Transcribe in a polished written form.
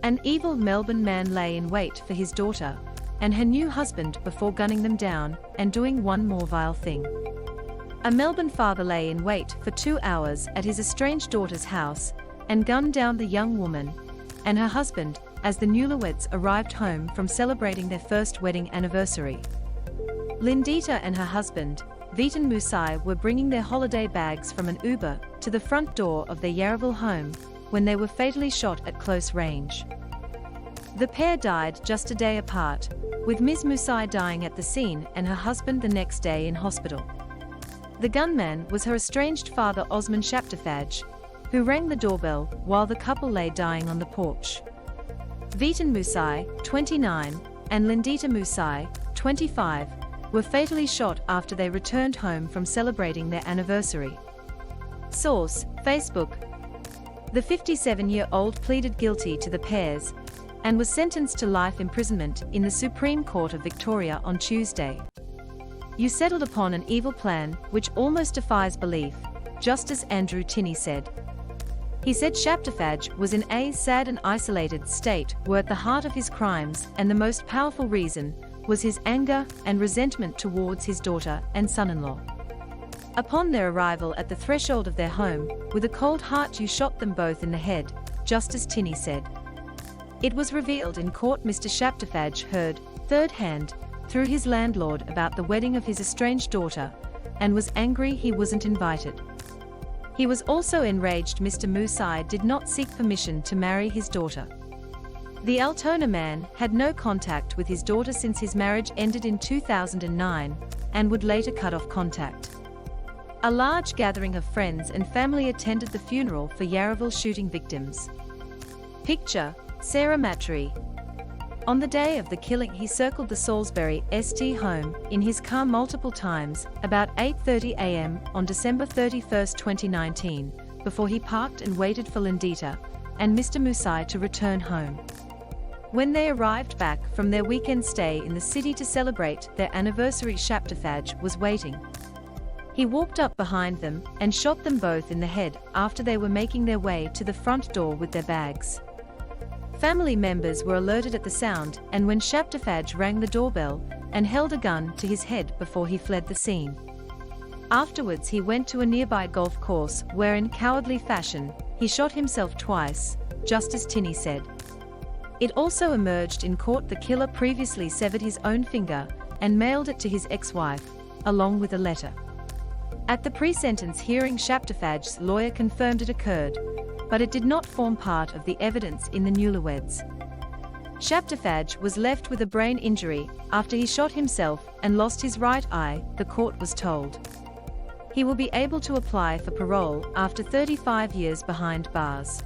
An evil Melbourne man lay in wait for his daughter and her new husband before gunning them down and doing one more vile thing. A Melbourne father lay in wait for 2 hours at his estranged daughter's house and gunned down the young woman and her husband as the newlyweds arrived home from celebrating their first wedding anniversary. Lindita and her husband, Veton Musai, were bringing their holiday bags from an Uber to the front door of their Yarraville home when they were fatally shot at close range. The pair died just a day apart, with Ms. Musai dying at the scene and her husband the next day in hospital. The gunman was her estranged father Osman Shaptafaj, who rang the doorbell while the couple lay dying on the porch. Veton Musai, 29, and Lindita Musai, 25, were fatally shot after they returned home from celebrating their anniversary. Source: Facebook. The 57-year-old pleaded guilty to the pairs and was sentenced to life imprisonment in the Supreme Court of Victoria on Tuesday. "You settled upon an evil plan which almost defies belief," Justice Andrew Tinney said. He said Shaptafaj was in a sad and isolated state were at the heart of his crimes, and the most powerful reason was his anger and resentment towards his daughter and son-in-law. "Upon their arrival at the threshold of their home, with a cold heart you shot them both in the head," Justice Tinney said. It was revealed in court Mr. Shaptafaj heard, third-hand, through his landlord about the wedding of his estranged daughter, and was angry he wasn't invited. He was also enraged Mr. Musai did not seek permission to marry his daughter. The Altona man had no contact with his daughter since his marriage ended in 2009, and would later cut off contact. A large gathering of friends and family attended the funeral for Yarraville shooting victims. Picture: Sarah Matry. On the day of the killing he circled the Salisbury St home in his car multiple times, about 8:30 a.m. on December 31, 2019, before he parked and waited for Lindita and Mr. Musai to return home. When they arrived back from their weekend stay in the city to celebrate their anniversary, Shaptafaj was waiting. He walked up behind them and shot them both in the head after they were making their way to the front door with their bags. Family members were alerted at the sound, and when Shaptafaj rang the doorbell and held a gun to his head before he fled the scene. Afterwards he went to a nearby golf course where, in cowardly fashion, he shot himself twice, Justice Tinney said. It also emerged in court the killer previously severed his own finger and mailed it to his ex-wife, along with a letter. At the pre-sentence hearing, Shaptafaj's lawyer confirmed it occurred, but it did not form part of the evidence in the newlyweds. Shaptafaj was left with a brain injury after he shot himself and lost his right eye, the court was told. He will be able to apply for parole after 35 years behind bars.